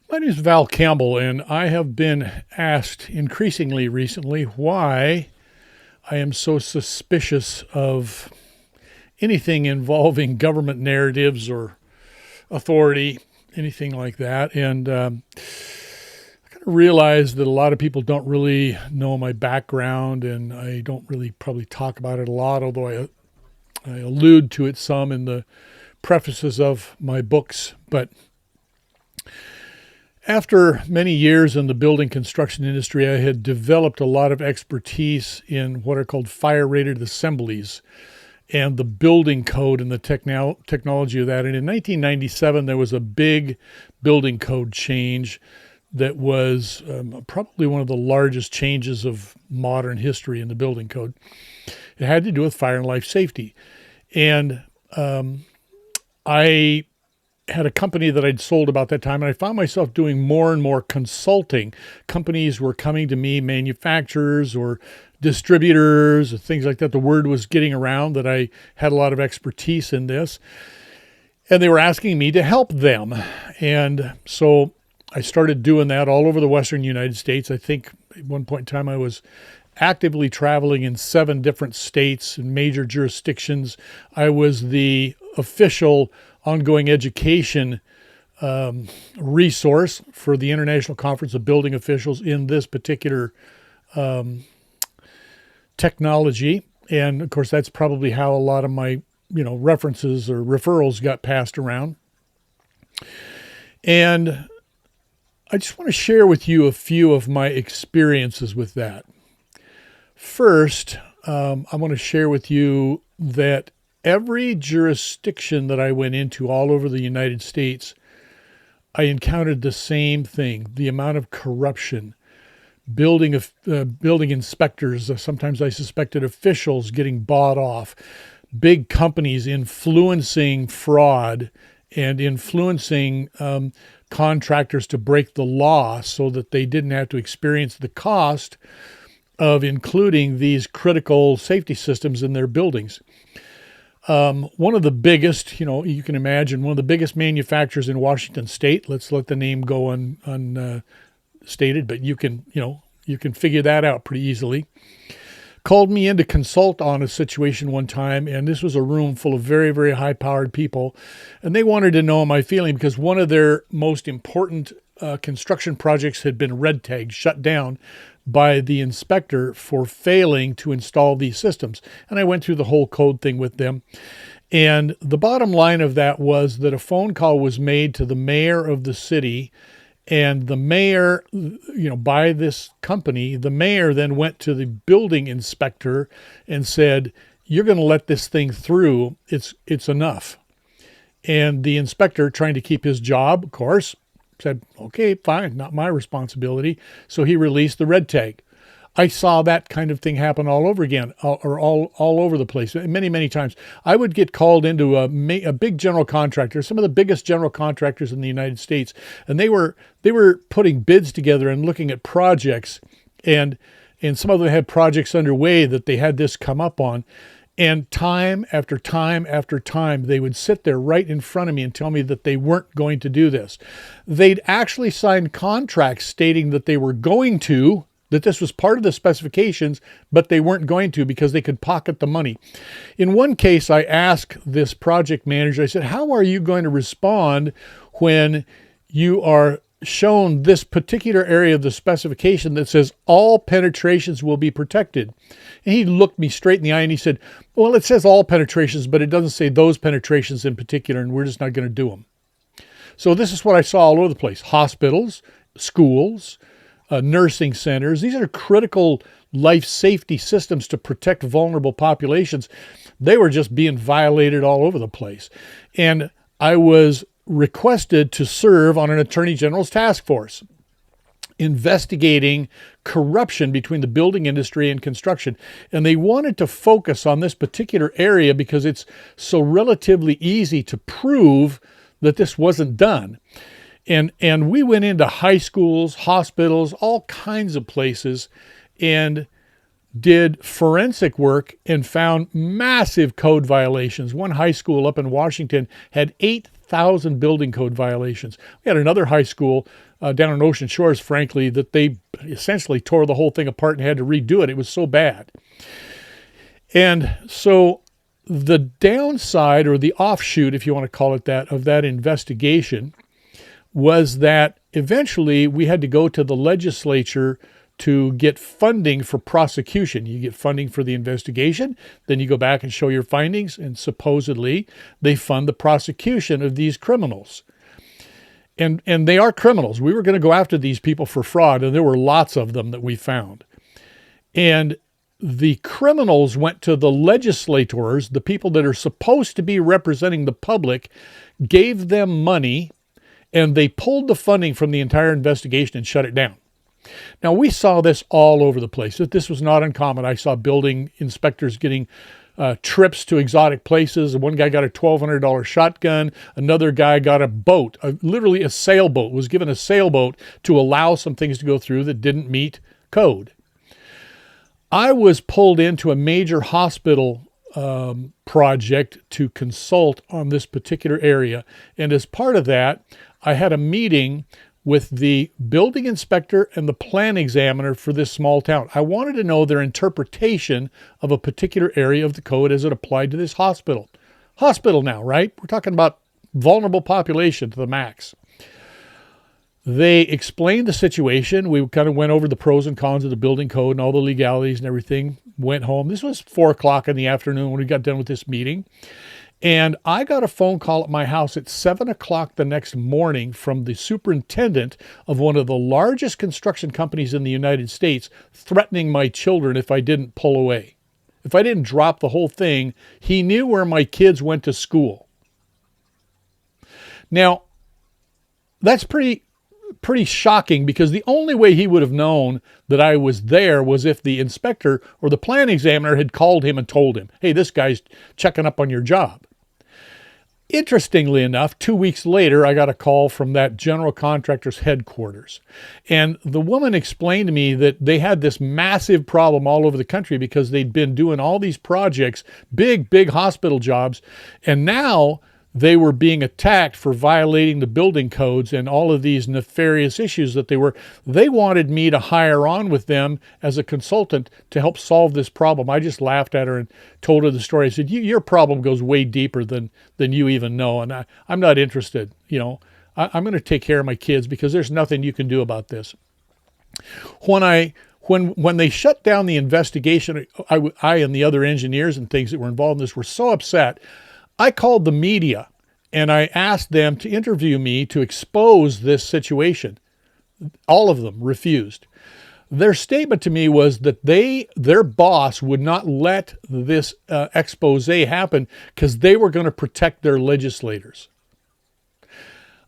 My name is Val Campbell, and I have been asked increasingly recently why I am so suspicious of anything involving government narratives or authority, anything like that. And I kind of realized that a lot of people don't really know my background, and I don't really probably talk about it a lot, although I allude to it some in the prefaces of my books. But after many years in the building construction industry, I had developed a lot of expertise in what are called fire rated assemblies and the building code and the technology of that. And in 1997, there was a big building code change that was probably one of the largest changes of modern history in the building code. It had to do with fire and life safety. And I had a company that I'd sold about that time, and I found myself doing more and more consulting. Companies were coming to me, manufacturers or distributors, things like that. The word was getting around that I had a lot of expertise in this, and they were asking me to help them. And so I started doing that all over the Western United States. I think at one point in time I was actively traveling in 7 different states and major jurisdictions. I was the official ongoing education resource for the International Conference of Building Officials in this particular technology. And of course, that's probably how a lot of my, references or referrals got passed around. And I just want to share with you a few of my experiences with that. First, I want to share with you that every jurisdiction that I went into all over the United States, I encountered the same thing: the amount of corruption, building inspectors, sometimes I suspected officials getting bought off, big companies influencing fraud and influencing contractors to break the law so that they didn't have to experience the cost of including these critical safety systems in their buildings. One of the biggest, you can imagine, one of the biggest manufacturers in Washington State, let's let the name go unstated, but you can figure that out pretty easily, called me in to consult on a situation one time, and this was a room full of very, very high-powered people, and they wanted to know my feeling because one of their most important construction projects had been red tagged, shut down by the inspector for failing to install these systems. And I went through the whole code thing with them. And the bottom line of that was that a phone call was made to the mayor of the city, and the mayor, by this company, the mayor then went to the building inspector and said, "You're going to let this thing through. It's enough." And the inspector, trying to keep his job, of course, said, "Okay, fine, not my responsibility." So he released the red tag. I saw that kind of thing happen all over again, or all over the place, many, many times. I would get called into a big general contractor, some of the biggest general contractors in the United States, and they were putting bids together and looking at projects, and some of them had projects underway that they had this come up on. And time after time after time, they would sit there right in front of me and tell me that they weren't going to do this. They'd actually signed contracts stating that they were going to, that this was part of the specifications, but they weren't going to because they could pocket the money. In one case, I asked this project manager, I said, "How are you going to respond when you are shown this particular area of the specification that says all penetrations will be protected?" And he looked me straight in the eye and he said, "Well, it says all penetrations, but it doesn't say those penetrations in particular, and we're just not going to do them." So this is what I saw all over the place: hospitals, schools, nursing centers. These are critical life safety systems to protect vulnerable populations. They were just being violated all over the place. And I was requested to serve on an attorney general's task force investigating corruption between the building industry and construction. And they wanted to focus on this particular area because it's so relatively easy to prove that this wasn't done. And we went into high schools, hospitals, all kinds of places, and did forensic work and found massive code violations. One high school up in Washington had 1,000 building code violations. We had another high school down in Ocean Shores, frankly, that they essentially tore the whole thing apart and had to redo it. It was so bad. And so the downside, or the offshoot, if you want to call it that, of that investigation was that eventually we had to go to the legislature to get funding for prosecution. You get funding for the investigation, then you go back and show your findings, and supposedly they fund the prosecution of these criminals. And they are criminals. We were going to go after these people for fraud, and there were lots of them that we found. And the criminals went to the legislators, the people that are supposed to be representing the public, gave them money, and they pulled the funding from the entire investigation and shut it down. Now, we saw this all over the place. This was not uncommon. I saw building inspectors getting trips to exotic places. One guy got a $1,200 shotgun. Another guy got a boat, literally a sailboat, was given a sailboat to allow some things to go through that didn't meet code. I was pulled into a major hospital project to consult on this particular area. And as part of that, I had a meeting with the building inspector and the plan examiner for this small town. I wanted to know their interpretation of a particular area of the code as it applied to this hospital. Hospital now, right? We're talking about vulnerable population to the max. They explained the situation. We kind of went over the pros and cons of the building code and all the legalities and everything. Went home. This was 4 o'clock in the afternoon when we got done with this meeting. And I got a phone call at my house at 7 o'clock the next morning from the superintendent of one of the largest construction companies in the United States, threatening my children if I didn't pull away. If I didn't drop the whole thing, he knew where my kids went to school. Now, that's pretty shocking, because the only way he would have known that I was there was if the inspector or the plan examiner had called him and told him, hey, this guy's checking up on your job. Interestingly enough, 2 weeks later, I got a call from that general contractor's headquarters. And the woman explained to me that they had this massive problem all over the country because they'd been doing all these projects, big hospital jobs, and now they were being attacked for violating the building codes and all of these nefarious issues that they wanted me to hire on with them as a consultant to help solve this problem. I just laughed at her and told her the story. I said, your problem goes way deeper than you even know. And I'm not interested. I'm going to take care of my kids because there's nothing you can do about this. When they shut down the investigation, I and the other engineers and things that were involved in this were so upset. I called the media and I asked them to interview me to expose this situation. All of them refused. Their statement to me was that their boss would not let this expose happen because they were going to protect their legislators.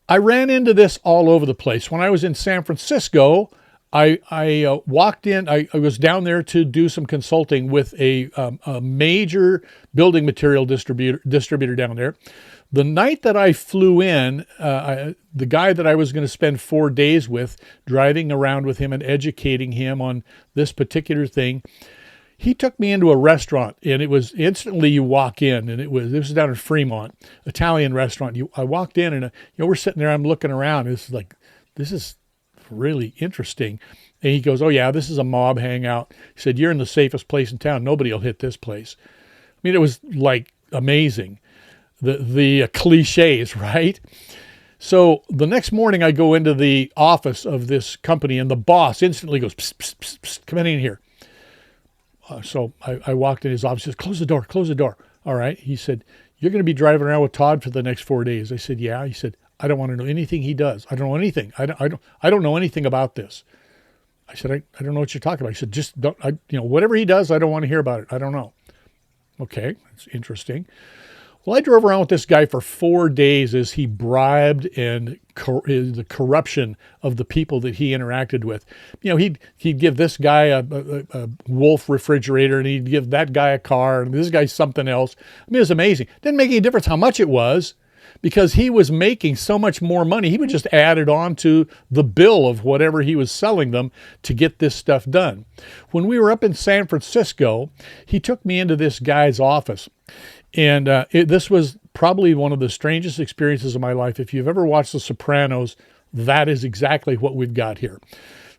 I ran into this all over the place. When I was in San Francisco, I walked in, I was down there to do some consulting with a major building material distributor down there. The night that I flew in, the guy that I was going to spend 4 days with, driving around with him and educating him on this particular thing, he took me into a restaurant, and it was instantly you walk in, and this was down in Fremont, Italian restaurant. I walked in, and we're sitting there, I'm looking around, and this is really interesting. And he goes, oh yeah, this is a mob hangout. He said, you're in the safest place in town. Nobody will hit this place. I mean, it was like amazing. The cliches, right? So the next morning I go into the office of this company and the boss instantly goes, psst, psst, psst, psst, come in here. So I walked in his office, he says, close the door. All right. He said, you're going to be driving around with Todd for the next 4 days. I said, yeah. He said, I don't want to know anything he does. I don't know anything. I don't know anything about this. I said, I don't know what you're talking about. He said, just don't, whatever he does, I don't want to hear about it. I don't know. Okay. That's interesting. Well, I drove around with this guy for 4 days as he bribed and the corruption of the people that he interacted with. He'd give this guy a Wolf refrigerator, and he'd give that guy a car, and this guy something else. I mean, it was amazing. Didn't make any difference how much it was, because he was making so much more money. He would just add it on to the bill of whatever he was selling them to get this stuff done. When we were up in San Francisco, he took me into this guy's office. And this was probably one of the strangest experiences of my life. If you've ever watched The Sopranos, that is exactly what we've got here.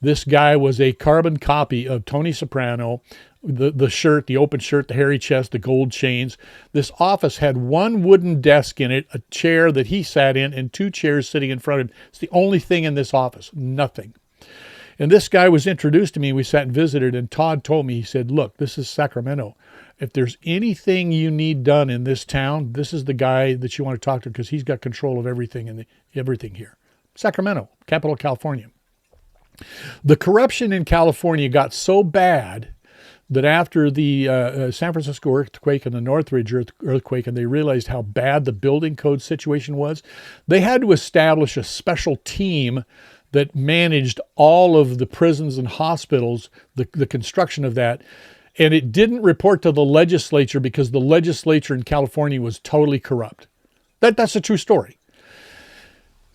This guy was a carbon copy of Tony Soprano, the shirt, the open shirt, the hairy chest, the gold chains. This office had one wooden desk in it, a chair that he sat in, and 2 chairs sitting in front of him. It's the only thing in this office, nothing. And this guy was introduced to me. We sat and visited, and Todd told me, he said, look, this is Sacramento. If there's anything you need done in this town, this is the guy that you want to talk to because he's got control of everything everything here. Sacramento, capital of California. The corruption in California got so bad that after the San Francisco earthquake and the Northridge earthquake, and they realized how bad the building code situation was, they had to establish a special team that managed all of the prisons and hospitals, the construction of that. And it didn't report to the legislature because the legislature in California was totally corrupt. That's a true story.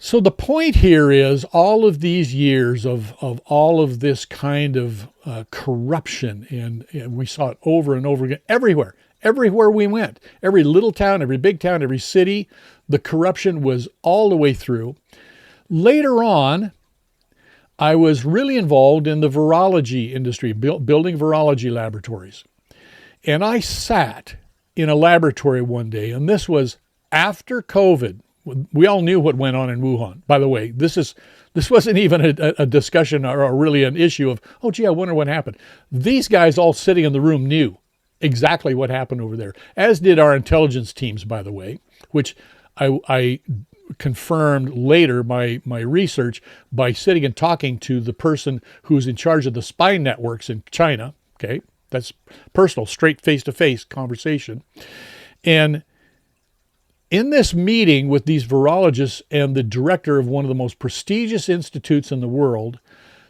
So the point here is all of these years of all of this kind of corruption, and we saw it over and over again everywhere we went, every little town, every big town, every city, the corruption was all the way through. Later on, I was really involved in the virology industry, building virology laboratories. And I sat in a laboratory one day, and this was after COVID. We all knew what went on in Wuhan. By the way, this wasn't even a discussion or really an issue of, oh, gee, I wonder what happened. These guys all sitting in the room knew exactly what happened over there, as did our intelligence teams, by the way, which I confirmed later my research by sitting and talking to the person who's in charge of the spy networks in China. Okay, that's personal, straight face-to-face conversation. And in this meeting with these virologists and the director of one of the most prestigious institutes in the world,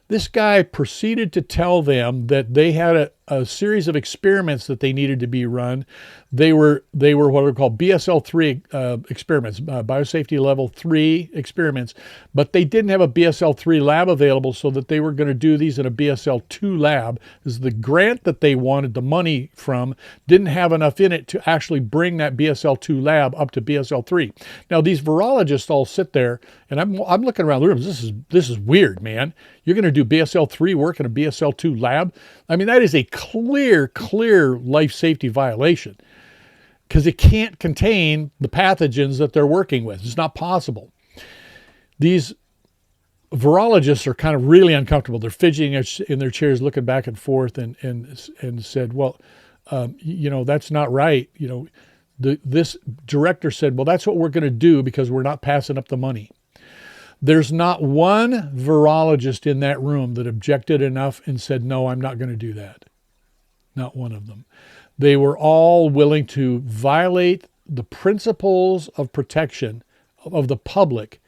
this guy proceeded to tell them that they had a series of experiments that they needed to be run. They were what are called BSL-3 experiments, biosafety level 3 experiments, but they didn't have a BSL-3 lab available, so that they were going to do these in a BSL-2 lab. This is the grant that they wanted the money from didn't have enough in it to actually bring that BSL-2 lab up to BSL-3. Now these virologists all sit there, and I'm looking around the room. This is weird, man. You're going to do BSL-3 work in a BSL-2 lab? I mean, that is a clear life safety violation because it can't contain the pathogens that they're working with. It's not possible. These virologists are kind of really uncomfortable. They're fidgeting in their chairs, looking back and forth, and said, well, that's not right. This director said, well, that's what we're going to do because we're not passing up the money. There's not one virologist in that room that objected enough and said, no, I'm not going to do that. Not one of them. They were all willing to violate the principles of protection of the public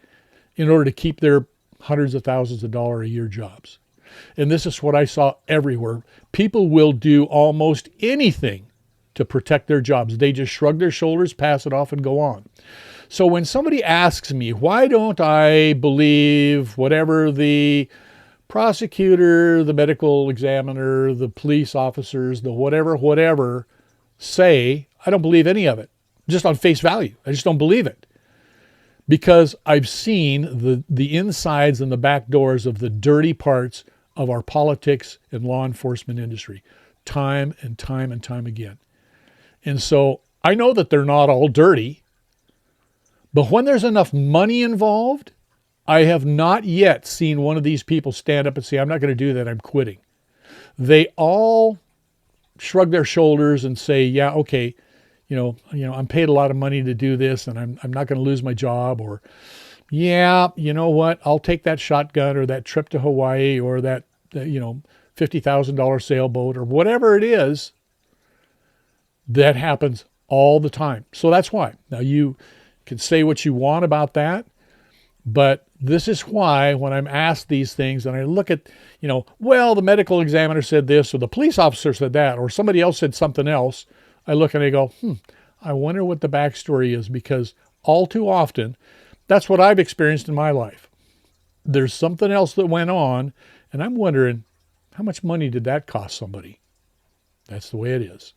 in order to keep their hundreds of thousands of dollars a year jobs. And this is what I saw everywhere. People will do almost anything to protect their jobs. They just shrug their shoulders, pass it off, and go on. So when somebody asks me, why don't I believe whatever the prosecutor, the medical examiner, the police officers, the whatever say, I don't believe any of it, just on face value. I just don't believe it. Because I've seen the insides and the back doors of the dirty parts of our politics and law enforcement industry time and time and time again. And so I know that they're not all dirty. But when there's enough money involved, I have not yet seen one of these people stand up and say, I'm not going to do that, I'm quitting. They all shrug their shoulders and say, yeah, okay, I'm paid a lot of money to do this and I'm not going to lose my job. Or, yeah, you know what, I'll take that shotgun or that trip to Hawaii or that, $50,000 sailboat or whatever it is. That happens all the time. So that's why. Now you can say what you want about that, but this is why when I'm asked these things and I look at, well, the medical examiner said this or the police officer said that or somebody else said something else, I look and I go, I wonder what the backstory is, because all too often, that's what I've experienced in my life. There's something else that went on, and I'm wondering, how much money did that cost somebody? That's the way it is.